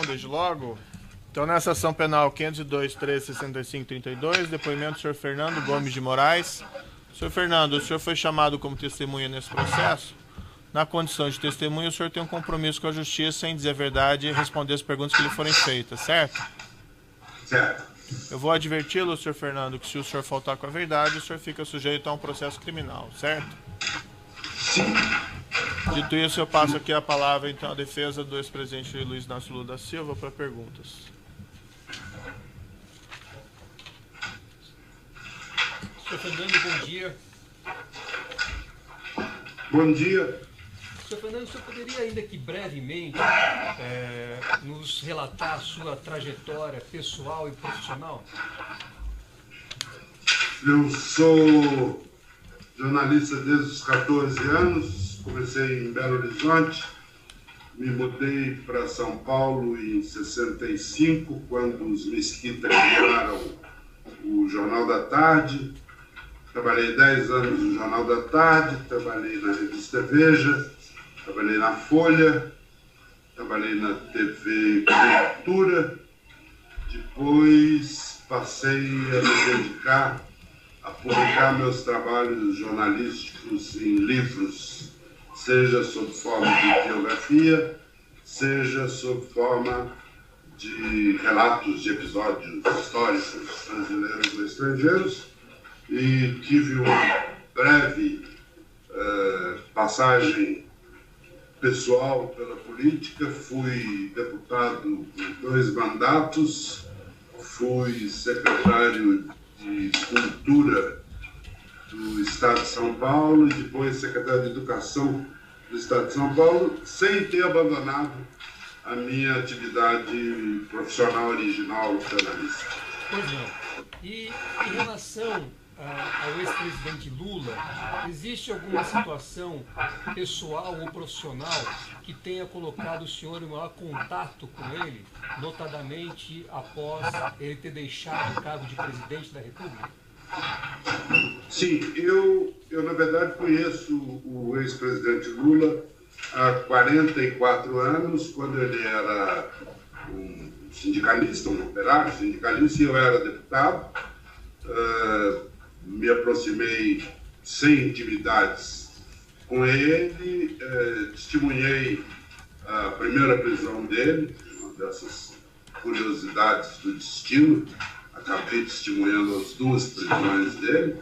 Desde logo. Então, nessa ação penal 502.13.65.32, depoimento do senhor Fernando Gomes de Moraes. Senhor Fernando, o senhor foi chamado como testemunha nesse processo. Na condição de testemunha, o senhor tem um compromisso com a justiça em dizer a verdade e responder as perguntas que lhe forem feitas, certo? Certo. Eu vou adverti-lo, senhor Fernando, que se o senhor faltar com a verdade, o senhor fica sujeito a um processo criminal, certo? Sim. Dito isso, eu passo aqui a palavra, então, à defesa do ex-presidente Luiz Inácio Lula da Silva para perguntas. Senhor Fernando, bom dia. Bom dia. Senhor Fernando, o senhor poderia ainda que brevemente nos relatar a sua trajetória pessoal e profissional? Eu sou jornalista desde os 14 anos, comecei em Belo Horizonte, me mudei para São Paulo em 65, quando os Mesquita criaram o Jornal da Tarde. Trabalhei 10 anos no Jornal da Tarde, trabalhei na revista Veja, trabalhei na Folha, trabalhei na TV Cultura, depois passei a me dedicar a publicar meus trabalhos jornalísticos em livros, seja sob forma de biografia, seja sob forma de relatos de episódios históricos brasileiros ou estrangeiros, e tive uma breve passagem pessoal pela política. Fui deputado por 2 mandatos, fui secretário de Cultura do Estado de São Paulo e depois secretário de Educação do Estado de São Paulo, sem ter abandonado a minha atividade profissional original jornalística. Pois não. E em relação ao ex-presidente Lula, existe alguma situação pessoal ou profissional que tenha colocado o senhor em maior contato com ele, notadamente após ele ter deixado o cargo de presidente da República? Sim, eu na verdade conheço o ex-presidente Lula há 44 anos, quando ele era um sindicalista, um operário sindicalista, e eu era deputado. Me aproximei sem intimidades com ele, testemunhei a primeira prisão dele, uma dessas curiosidades do destino. Acabei testemunhando as 2 prisões dele.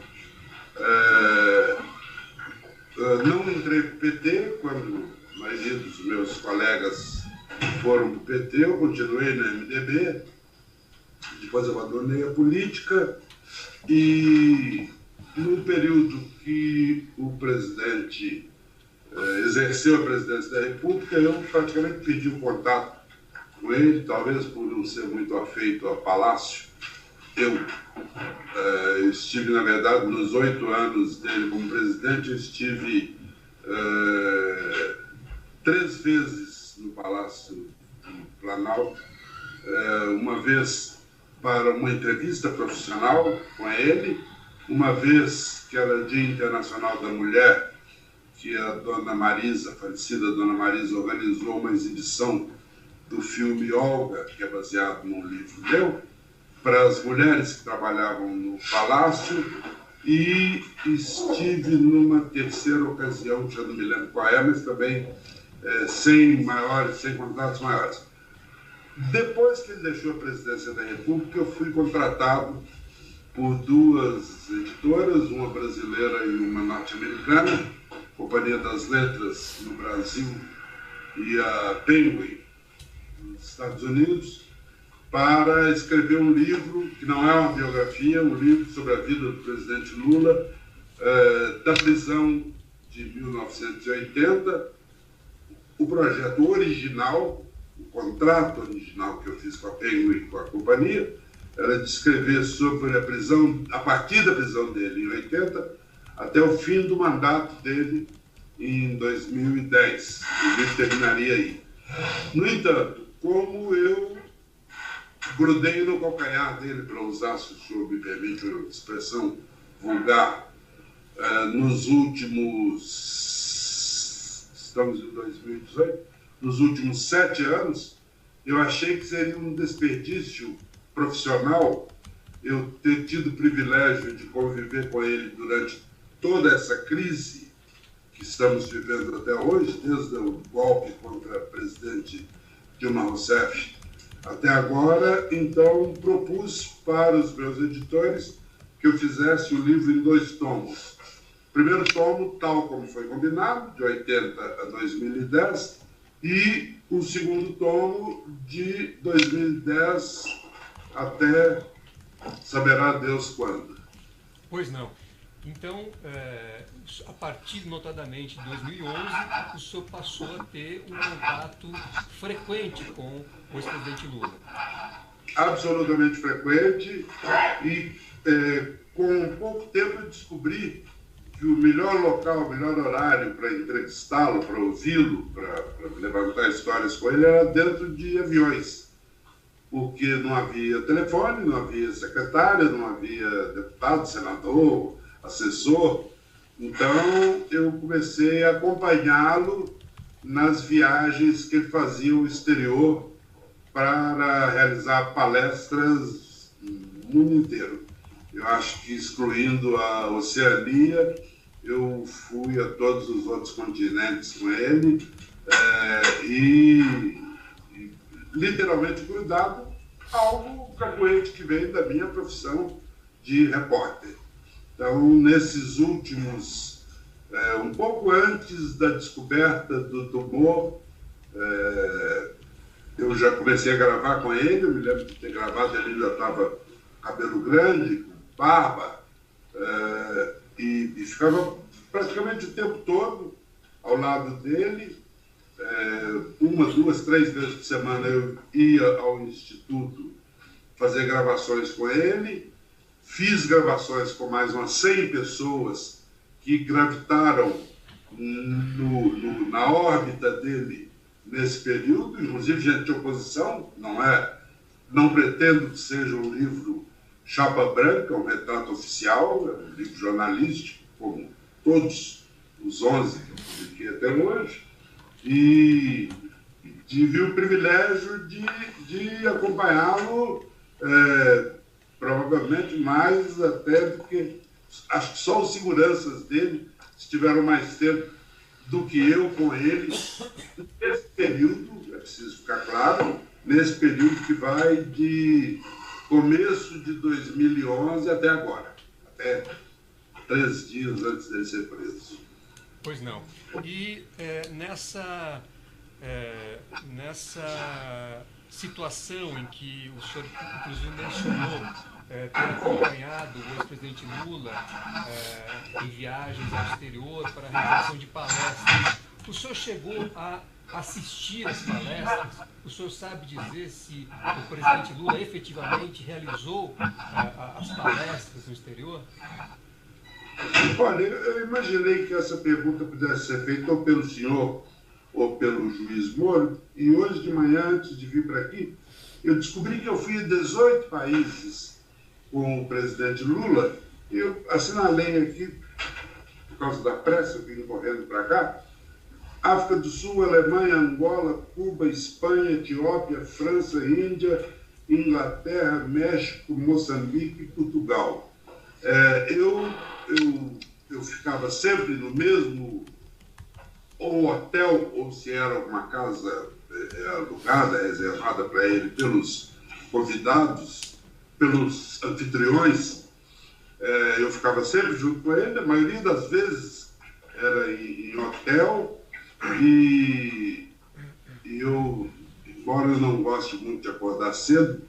Não entrei para o PT, quando a maioria dos meus colegas foram para o PT, eu continuei na MDB, depois abandonei a política, e no período que o presidente exerceu a presidência da República, eu praticamente perdi o contato com ele, talvez por não ser muito afeito ao Palácio. Eu estive, na verdade, nos 8 anos dele como presidente, eu estive 3 vezes no Palácio do Planalto, uma vez para uma entrevista profissional com ele, uma vez que era Dia Internacional da Mulher, que a dona Marisa, a falecida dona Marisa, organizou uma exibição do filme Olga, que é baseado num livro meu, para as mulheres que trabalhavam no Palácio, e estive numa 3ª ocasião, já não me lembro qual é, mas também sem contatos maiores. Depois que ele deixou a presidência da República, eu fui contratado por 2 editoras, uma brasileira e uma norte-americana, Companhia das Letras no Brasil e a Penguin nos Estados Unidos, para escrever um livro, que não é uma biografia, um livro sobre a vida do presidente Lula, da prisão de 1980. O projeto original, o contrato original que eu fiz com a Penguin e com a companhia, era de escrever sobre a prisão, a partir da prisão dele em 80, até o fim do mandato dele em 2010. O livro terminaria aí. No entanto, como eu grudei no calcanhar dele, para usar, se o senhor me permite uma expressão vulgar, nos últimos, estamos em 2018, nos últimos 7 anos, Eu achei que seria um desperdício profissional eu ter tido o privilégio de conviver com ele durante toda essa crise que estamos vivendo até hoje, desde o golpe contra o presidente Dilma Rousseff até agora. Então, propus para os meus editores que eu fizesse o livro em 2 tomos. O primeiro tomo, tal como foi combinado, de 80 a 2010, e o segundo tomo, de 2010 até saberá Deus quando. Pois não. Então, a partir, notadamente, de 2011, o senhor passou a ter um contato frequente com o ex-presidente Lula. Absolutamente frequente, e com pouco tempo eu descobri que o melhor local, o melhor horário para entrevistá-lo, para ouvi-lo, para levantar histórias com ele, era dentro de aviões. Porque não havia telefone, não havia secretária, não havia deputado, senador, assessor. Então, eu comecei a acompanhá-lo nas viagens que ele fazia ao exterior para realizar palestras no mundo inteiro. Eu acho que, excluindo a Oceania, eu fui a todos os outros continentes com ele e literalmente grudado, algo frequente que vem da minha profissão de repórter. Então, nesses últimos, um pouco antes da descoberta do tumor, eu já comecei a gravar com ele. Eu me lembro de ter gravado, ele já estava com cabelo grande, com barba, e ficava praticamente o tempo todo ao lado dele. 1, 2, 3 vezes por semana eu ia ao Instituto fazer gravações com ele. Fiz gravações com mais umas 100 pessoas que gravitaram na órbita dele nesse período, inclusive gente de oposição. Não pretendo que seja um livro chapa branca, um retrato oficial, é um livro jornalístico, como todos os 11 que eu publiquei até hoje. E tive o privilégio de acompanhá-lo, provavelmente mais até do que... Acho que só os seguranças dele estiveram mais tempo do que eu com ele. Nesse período, é preciso ficar claro, nesse período que vai de começo de 2011 até agora, até 3 dias antes dele ser preso. Pois não. E nessa situação em que o senhor, inclusive, mencionou ter acompanhado o ex-presidente Lula em viagens ao exterior para a realização de palestras, o senhor chegou a assistir às palestras? O senhor sabe dizer se o presidente Lula efetivamente realizou as palestras no exterior? Olha, eu imaginei que essa pergunta pudesse ser feita ou pelo senhor ou pelo juiz Moro, e hoje de manhã, antes de vir para aqui, eu descobri que eu fui a 18 países com o presidente Lula. Eu assinalei aqui, por causa da pressa, eu vim correndo para cá: África do Sul, Alemanha, Angola, Cuba, Espanha, Etiópia, França, Índia, Inglaterra, México, Moçambique e Portugal. Eu ficava sempre no mesmo ou hotel, ou se era uma casa alugada, reservada para ele pelos convidados, pelos anfitriões. Eu ficava sempre junto com ele. A maioria das vezes era em hotel, e eu, embora eu não goste muito de acordar cedo,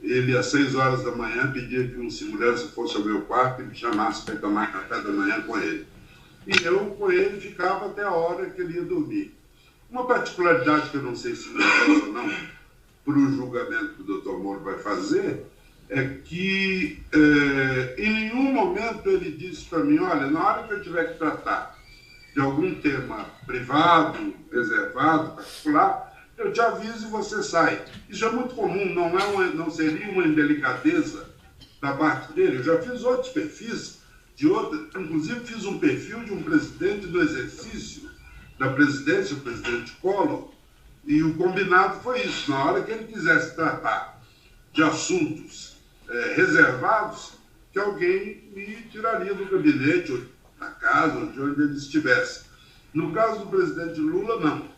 ele, às 6 horas da manhã, pedia que um segurança fosse ao meu quarto e me chamasse para tomar café da manhã com ele. E eu, com ele, ficava até a hora que ele ia dormir. Uma particularidade que eu não sei se me interessa ou não para o julgamento que o Dr. Moro vai fazer é que, em nenhum momento ele disse para mim: olha, na hora que eu tiver que tratar de algum tema privado, reservado, particular, eu te aviso e você sai. Isso é muito comum, não seria uma indelicadeza da parte dele. Eu já fiz outros perfis, inclusive fiz um perfil de um presidente do exercício da presidência, o presidente Collor, E o combinado foi isso. Na hora que ele quisesse tratar de assuntos reservados, que alguém me tiraria do gabinete, ou da casa, ou de onde ele estivesse. No caso do presidente Lula, não.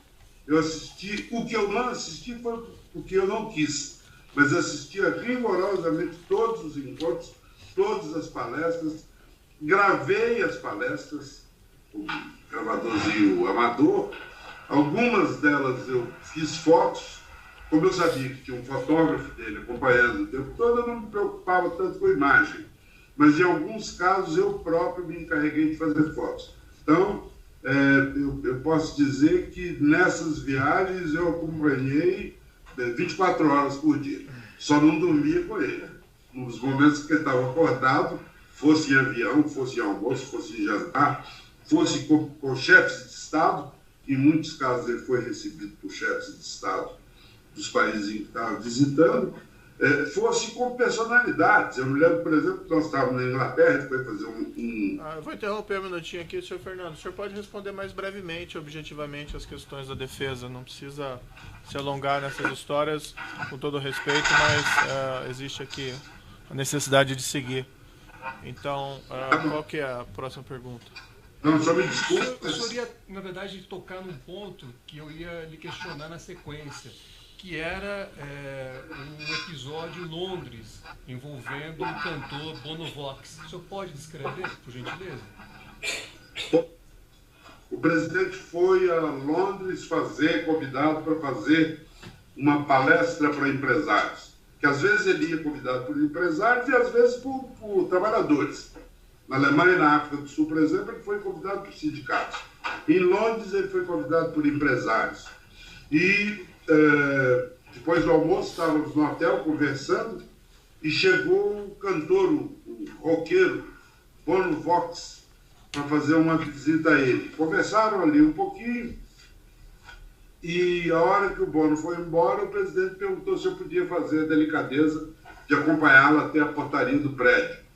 Eu assisti, o que eu não assisti foi porque eu não quis, mas assisti rigorosamente todos os encontros, todas as palestras, gravei as palestras, o gravadorzinho amador, algumas delas eu fiz fotos, como eu sabia que tinha um fotógrafo dele acompanhando o tempo todo, eu não me preocupava tanto com a imagem, mas em alguns casos eu próprio me encarreguei de fazer fotos. Então, eu posso dizer que nessas viagens eu acompanhei 24 horas por dia. Só não dormia com ele. Nos momentos que ele estava acordado, fosse em avião, fosse em almoço, fosse em jantar, fosse com chefes de Estado, em muitos casos ele foi recebido por chefes de Estado dos países em que estava visitando, fosse com personalidades. Eu me lembro, por exemplo, que nós estávamos na Inglaterra, ele foi fazer eu vou interromper um minutinho aqui, senhor Fernando. O senhor pode responder mais brevemente, objetivamente, as questões da defesa. Não precisa se alongar nessas histórias, com todo respeito, mas existe aqui a necessidade de seguir. Então, qual que é a próxima pergunta? Não, só me desculpe. Eu só ia, na verdade, tocar num ponto que eu ia lhe questionar na sequência, que era um episódio em Londres, envolvendo o cantor Bono Vox. O senhor pode descrever, por gentileza? O presidente foi a Londres convidado para fazer uma palestra para empresários, que às vezes ele ia convidado por empresários e às vezes por trabalhadores. Na Alemanha e na África do Sul, por exemplo, ele foi convidado por sindicatos. Em Londres, ele foi convidado por empresários. E depois do almoço, estávamos no hotel conversando e chegou o cantor, o roqueiro, Bono Vox, para fazer uma visita a ele. Conversaram ali um pouquinho e a hora que o Bono foi embora, o presidente perguntou se eu podia fazer a delicadeza de acompanhá-lo até a portaria do prédio.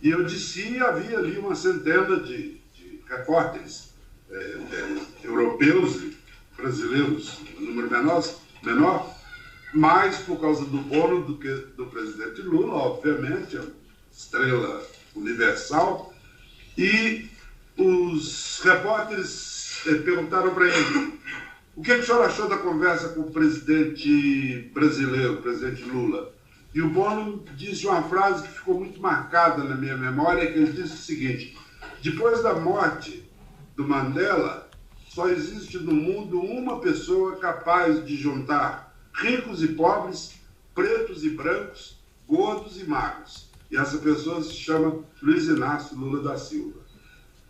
E eu disse, havia ali uma centena de repórteres europeus e brasileiros, um número menor, mais por causa do Bono do que do presidente Lula, obviamente, estrela universal. E os repórteres perguntaram para ele, o que o senhor achou da conversa com o presidente brasileiro, o presidente Lula? E o Bono disse uma frase que ficou muito marcada na minha memória, que ele disse o seguinte, depois da morte do Mandela, só existe no mundo uma pessoa capaz de juntar ricos e pobres, pretos e brancos, gordos e magros. E essa pessoa se chama Luiz Inácio Lula da Silva.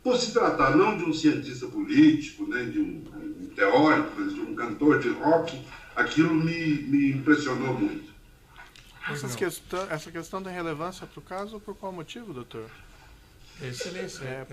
Por se tratar não de um cientista político, nem de um teórico, mas de um cantor de rock, aquilo me impressionou muito. Essa questão tem relevância para o caso, por qual motivo, doutor? Excelência.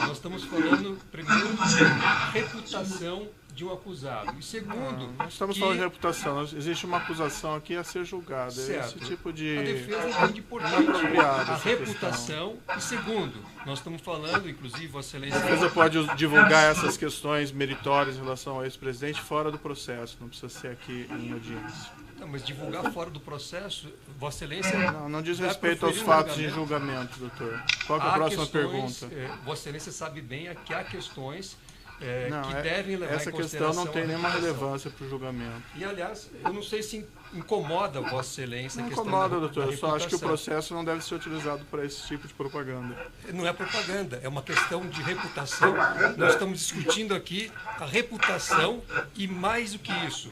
Nós estamos falando, primeiro, de reputação de um acusado. E segundo... Não estamos falando de reputação. Existe uma acusação aqui a ser julgada. Certo. Esse tipo de... A defesa entende importante a reputação. E segundo, nós estamos falando, inclusive, Vossa Excelência... A defesa pode divulgar essas questões meritórias em relação ao ex-presidente fora do processo. Não precisa ser aqui em audiência. Não, mas divulgar fora do processo, Vossa Excelência... Não diz respeito aos fatos de julgamento, doutor. Qual é a próxima pergunta? Vossa Excelência sabe bem que há questões que devem levar em consideração... Essa questão não tem nenhuma relevância para o julgamento. E, aliás, eu não sei se incomoda Vossa Excelência a questão incomoda, doutor. Eu só acho que o processo não deve ser utilizado para esse tipo de propaganda. Não é propaganda, é uma questão de reputação. Nós estamos discutindo aqui a reputação e, mais do que isso...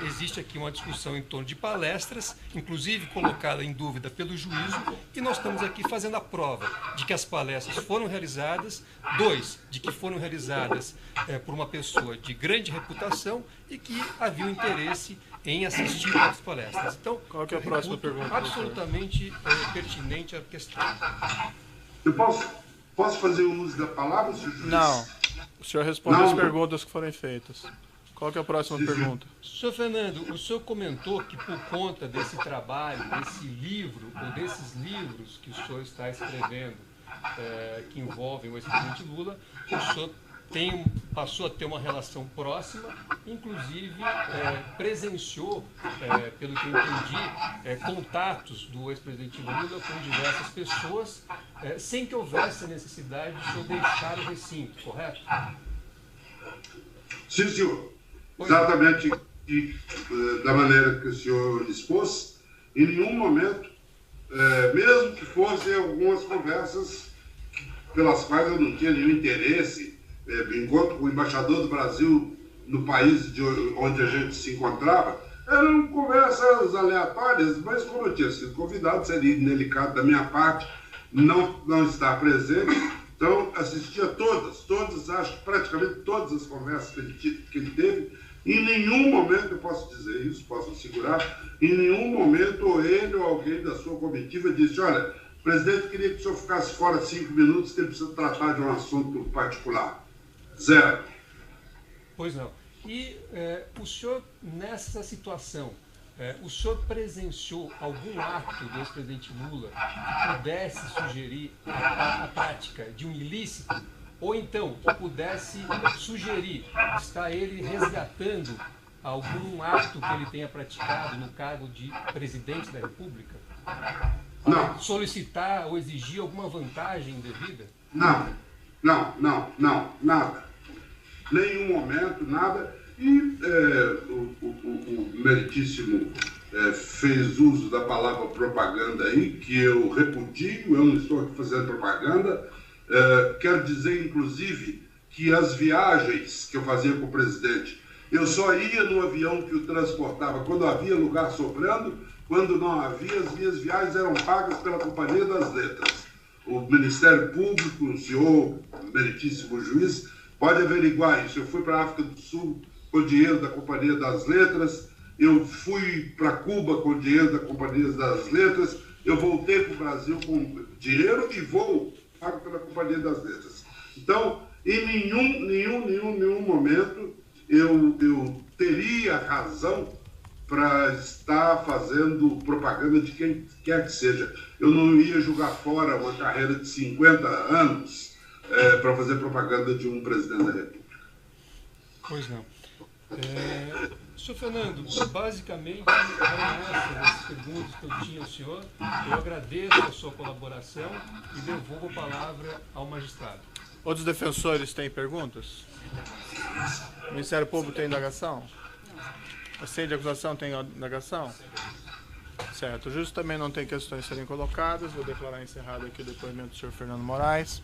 existe aqui uma discussão em torno de palestras, inclusive colocada em dúvida pelo juízo, e nós estamos aqui fazendo a prova de que as palestras foram realizadas, de que foram realizadas por uma pessoa de grande reputação e que havia um interesse em assistir às palestras. Então, qual que é a próxima pergunta? Absolutamente pertinente a questão. Eu posso fazer o uso da palavra, senhor juiz? Não. O senhor responde as perguntas que forem feitas. Qual que é a próxima pergunta? Senhor Fernando, o senhor comentou que por conta desse trabalho, desse livro, ou desses livros que o senhor está escrevendo, que envolvem o ex-presidente Lula, o senhor passou a ter uma relação próxima, inclusive presenciou, pelo que eu entendi, contatos do ex-presidente Lula com diversas pessoas, sem que houvesse a necessidade de o senhor deixar o recinto, correto? Sim, senhor. Exatamente da maneira que o senhor expôs, em nenhum momento, mesmo que fossem algumas conversas pelas quais eu não tinha nenhum interesse, encontro com o embaixador do Brasil no país onde a gente se encontrava, eram conversas aleatórias, mas como eu tinha sido convidado, seria indelicado da minha parte não estar presente. Então, assisti a todas, acho que praticamente todas as conversas que ele teve. Em nenhum momento, eu posso dizer isso, posso assegurar, em nenhum momento ele ou alguém da sua comitiva disse: olha, o presidente queria que o senhor ficasse fora 5 minutos, que ele precisa tratar de um assunto particular. Zero. Pois não. E o senhor, nessa situação, o senhor presenciou algum ato do ex-presidente Lula que pudesse sugerir a prática de um ilícito? Ou então, que pudesse sugerir, está ele resgatando algum ato que ele tenha praticado no cargo de presidente da República? Não. Solicitar ou exigir alguma vantagem indevida? Não, nada. Nenhum momento, nada. E o meritíssimo fez uso da palavra propaganda aí, que eu repudio, eu não estou aqui fazendo propaganda. Quero dizer, inclusive, que as viagens que eu fazia com o presidente, eu só ia no avião que o transportava quando havia lugar sobrando, quando não havia, as minhas viagens eram pagas pela Companhia das Letras. O Ministério Público, o senhor meritíssimo juiz, pode averiguar isso. Eu fui para a África do Sul com dinheiro da Companhia das Letras, eu fui para Cuba com dinheiro da Companhia das Letras, eu voltei para o Brasil com dinheiro e voo pago pela Companhia das Letras. Então, em nenhum momento eu teria razão para estar fazendo propaganda de quem quer que seja. Eu não ia jogar fora uma carreira de 50 anos para fazer propaganda de um presidente da República. Pois não. Senhor Fernando, basicamente eram essas as perguntas que eu tinha ao senhor. Eu agradeço a sua colaboração e devolvo a palavra ao magistrado. Outros defensores têm perguntas? O Ministério Público tem indagação? A sede de acusação tem indagação? Certo. O juiz também não tem questões a serem colocadas. Vou declarar encerrado aqui o depoimento do senhor Fernando Moraes.